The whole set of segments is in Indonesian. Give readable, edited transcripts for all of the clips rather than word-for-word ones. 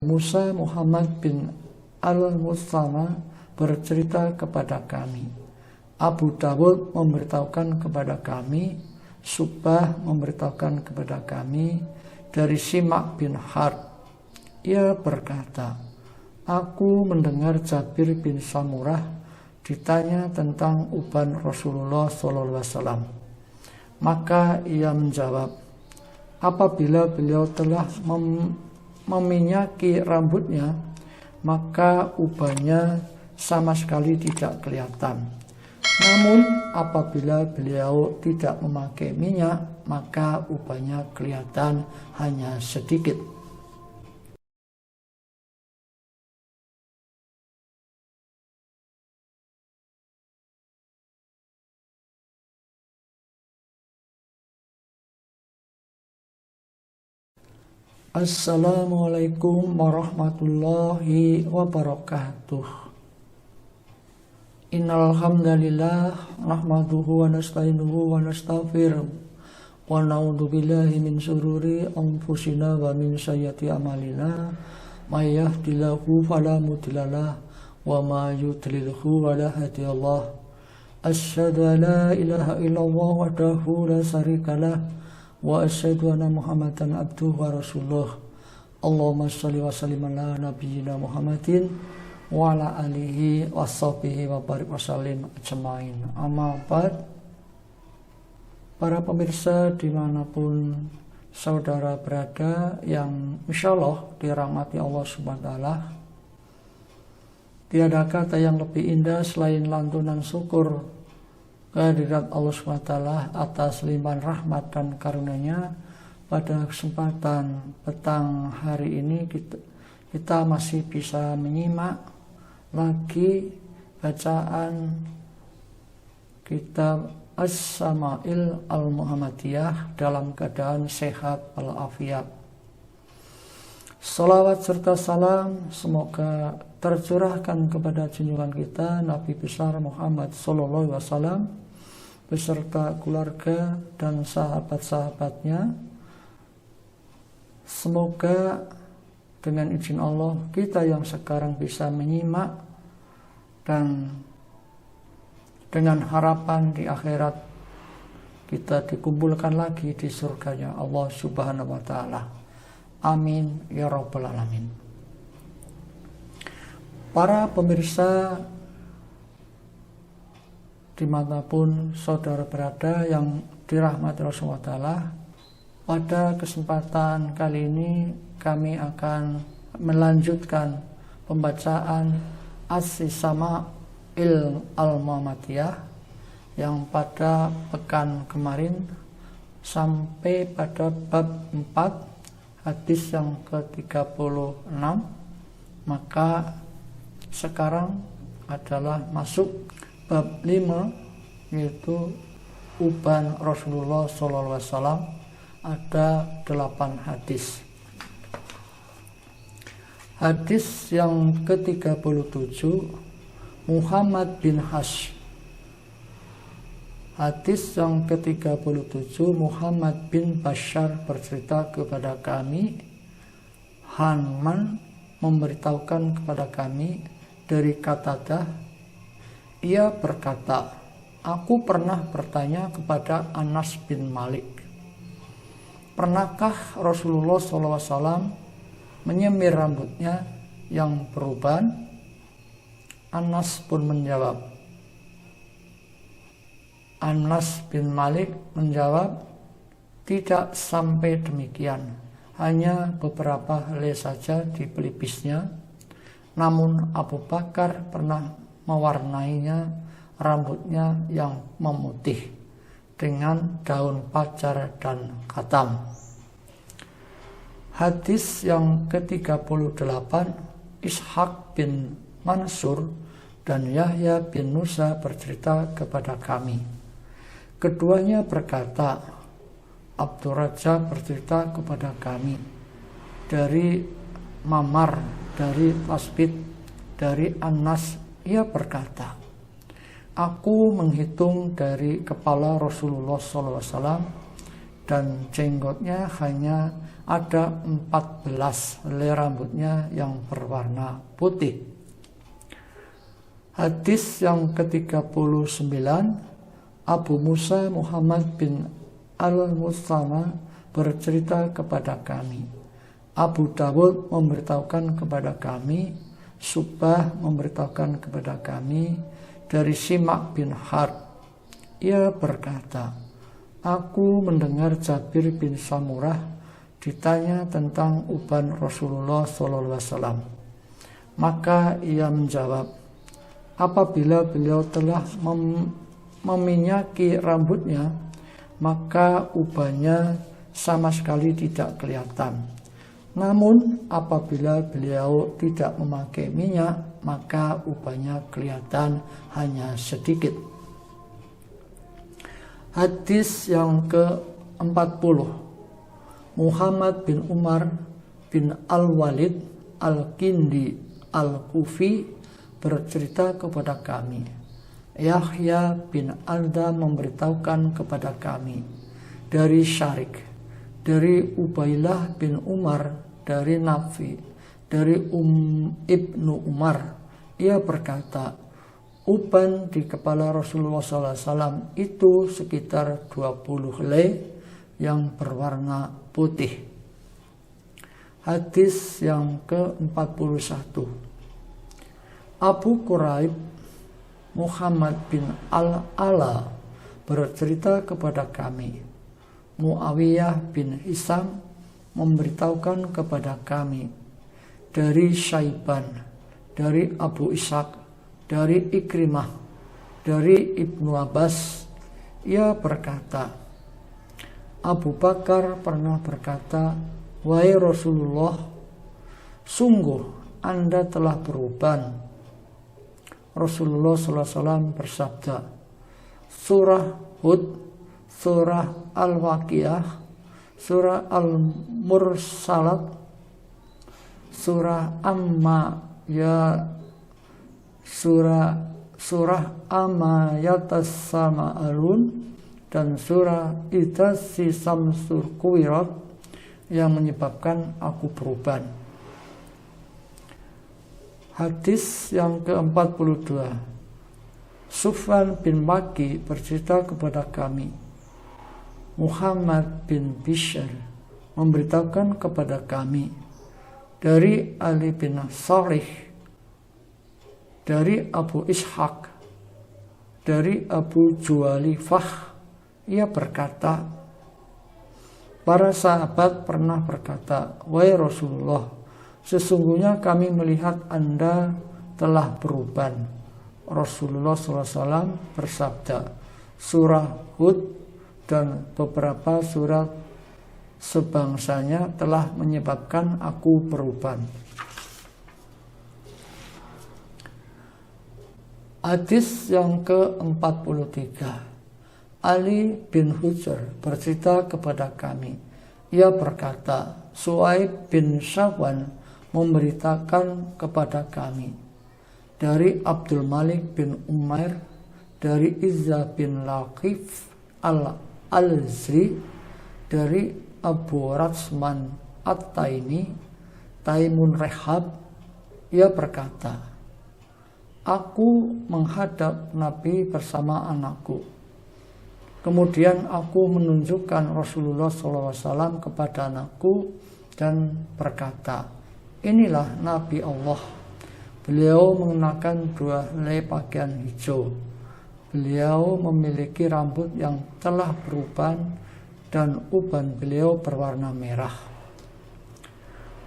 Musa Muhammad bin Al-Mustama bercerita kepada kami. Abu Dawud memberitahukan kepada kami. Subah memberitahukan kepada kami dari Simak bin Harb. Ia berkata, aku mendengar Jabir bin Samurah ditanya tentang uban Rasulullah SAW. Maka ia menjawab, apabila beliau telah meminyaki rambutnya, maka ubannya sama sekali tidak kelihatan. Namun apabila beliau tidak memakai minyak, maka ubannya kelihatan hanya sedikit. Assalamualaikum warahmatullahi wabarakatuh. Innal hamdalillah nahmaduhu wa nasta'inuhu wa nastaghfiruh wa na'udzu billahi min syururi anfusina wa min sayyiati a'malina may yahdihillahu fala mudhillalah wa may yudlilhu fala hadiyalah. Asyhadu an la ilaha illallah wahdahu la syarikalah wa asyhadu anna Muhammadan abduhu wa rasuluh. Allahumma shalli wa sallim ala nabiyyina Muhammadin wa ala alihi wa sahbihi wa barik wa sallim ajmain. Amma ba'd. Para pemirsa dimanapun saudara berada yang insyaallah dirahmati Allah Subhanahu wa ta'ala, tiada kata yang lebih indah selain lantunan syukur kehadirat Allah Subhanahu wa ta'ala atas limpahan rahmat dan karunia-Nya. Pada kesempatan petang hari ini kita masih bisa menyimak lagi bacaan kitab As-Sama'il Al-Muhammadiyah dalam keadaan sehat walafiat. Salawat serta salam semoga tercurahkan kepada junjungan kita Nabi besar Muhammad sallallahu alaihi wasallam beserta keluarga dan sahabat-sahabatnya. Semoga dengan izin Allah kita yang sekarang bisa menyimak dan dengan harapan di akhirat kita dikumpulkan lagi di surganya Allah Subhanahu wa ta'ala. Amin ya rabbal alamin. Para pemirsa dimanapun saudara berada yang dirahmati Rasulullah ta'ala, pada kesempatan kali ini kami akan melanjutkan pembacaan As-Sama'il Al-Muhammadiyah yang pada pekan kemarin sampai pada bab 4 hadis yang ke-36. Maka sekarang adalah masuk bab 5, yaitu uban Rasulullah SAW. Ada 8 hadis. Hadis yang ke-37, Muhammad bin Hash. Hadis yang ke-37, Muhammad bin Bashar bercerita kepada kami, Hanman memberitahukan kepada kami dari Qatadah. Ia berkata, aku pernah bertanya kepada Anas bin Malik, pernahkah Rasulullah SAW menyemir rambutnya yang beruban? Anas pun menjawab. Anas bin Malik menjawab, tidak sampai demikian, hanya beberapa helai saja di pelipisnya. Namun Abu Bakar pernah mewarnainya rambutnya yang memutih dengan daun pacar dan katam. Hadis yang ke-38, Ishaq bin Mansur dan Yahya bin Nusa bercerita kepada kami. Keduanya berkata, Abdur Razak bercerita kepada kami dari Mamar, dari Tasbit, dari Anas. Ia berkata, aku menghitung dari kepala Rasulullah SAW dan jenggotnya hanya ada 14 helai rambutnya yang berwarna putih. Hadis yang ke-39, Abu Musa Muhammad bin Al-Mustana bercerita kepada kami, Abu Dawud memberitahukan kepada kami, Subah memberitahukan kepada kami dari Simak bin Harb. Ia berkata, aku mendengar Jabir bin Samurah ditanya tentang uban Rasulullah SAW. Maka ia menjawab, apabila beliau telah meminyaki rambutnya, maka ubannya sama sekali tidak kelihatan. Namun apabila beliau tidak memakai minyak, maka ubannya kelihatan hanya sedikit. Hadis yang ke-40, Muhammad bin Umar bin Al-Walid Al-Kindi Al-Kufi bercerita kepada kami, Yahya bin Alda memberitahukan kepada kami dari Syarik, dari Ubailah bin Umar, dari Nafi, dari Ibnu Umar. Ia berkata, uban di kepala Rasulullah SAW itu sekitar 20 helai yang berwarna putih. Hadis yang ke-41, Abu Quraib Muhammad bin Al-Ala bercerita kepada kami, Muawiyah bin Hisam memberitahukan kepada kami dari Syaiban, dari Abu Ishaq, dari Ikrimah, dari Ibnu Abbas. Ia berkata, Abu Bakar pernah berkata, wahai Rasulullah, sungguh Anda telah beruban. Rasulullah SAW bersabda, surah Hud, surah Al-Waqiah, surah Al-Mursalat, surah Amma ya surah Amma Yatassama'alun, dan surah Idasi Samsur Kuwirat yang menyebabkan aku beruban. Hadis yang ke-42, Sufyan bin Maki bercerita kepada kami, Muhammad bin Bishr memberitahukan kepada kami dari Ali bin Salih, dari Abu Ishaq, dari Abu Juwalifah. Ia berkata, para sahabat pernah berkata, wahai Rasulullah, sesungguhnya kami melihat Anda telah beruban. Rasulullah SAW bersabda, surah Hud dan beberapa surat sebangsanya telah menyebabkan aku beruban. Hadis yang ke-43, Ali bin Hujr bercerita kepada kami. Ia berkata, Suaib bin Syahwan memberitakan kepada kami dari Abdul Malik bin Umair, dari Izza bin Laqif al-Alzri, dari Abu Ratsman At-Taimi, Taimun Rehab. Ia berkata, aku menghadap Nabi bersama anakku. Kemudian aku menunjukkan Rasulullah SAW kepada anakku dan berkata, inilah Nabi Allah. Beliau mengenakan 2 helai pakaian hijau. Beliau memiliki rambut yang telah beruban dan uban beliau berwarna merah.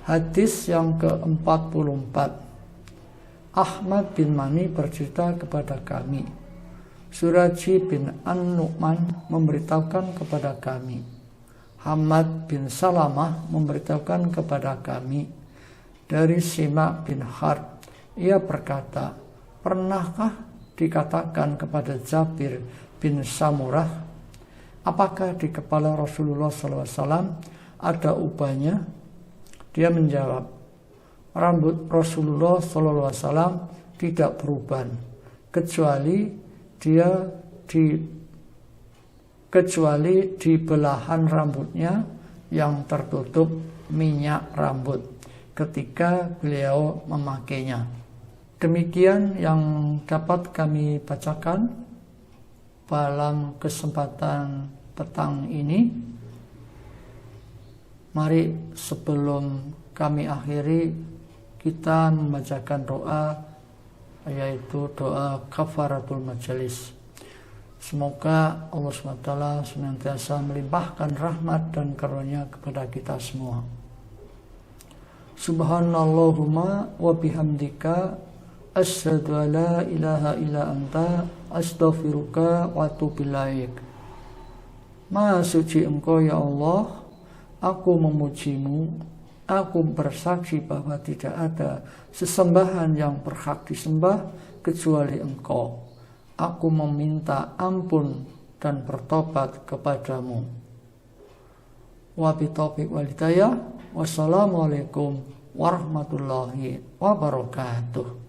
Hadis yang ke-44, Ahmad bin Mani bercerita kepada kami, Suraji bin An-Nu'man memberitahukan kepada kami, Hamad bin Salamah memberitahukan kepada kami dari Simak bin Harb. Ia berkata, pernahkah dikatakan kepada Jabir bin Samurah, apakah di kepala Rasulullah SAW ada ubannya? Dia menjawab, rambut Rasulullah SAW tidak beruban, kecuali di belahan rambutnya yang tertutup minyak rambut ketika beliau memakainya. Demikian yang dapat kami bacakan dalam kesempatan petang ini. Mari sebelum kami akhiri, kita membacakan doa, yaitu doa kafaratul majelis. Semoga Allah SWT senantiasa melimpahkan rahmat dan karunia kepada kita semua. Subhanallahumma wa bihamdika asyhadu an la ilaha illa anta astaghfiruka wa atubu ilaik. Maha suci Engkau ya Allah, aku memujimu, aku bersaksi bahwa tidak ada sesembahan yang berhak disembah kecuali Engkau. Aku meminta ampun dan bertobat kepadamu. Wabillahi wal hidayah. Wassalamualaikum warahmatullahi wabarakatuh.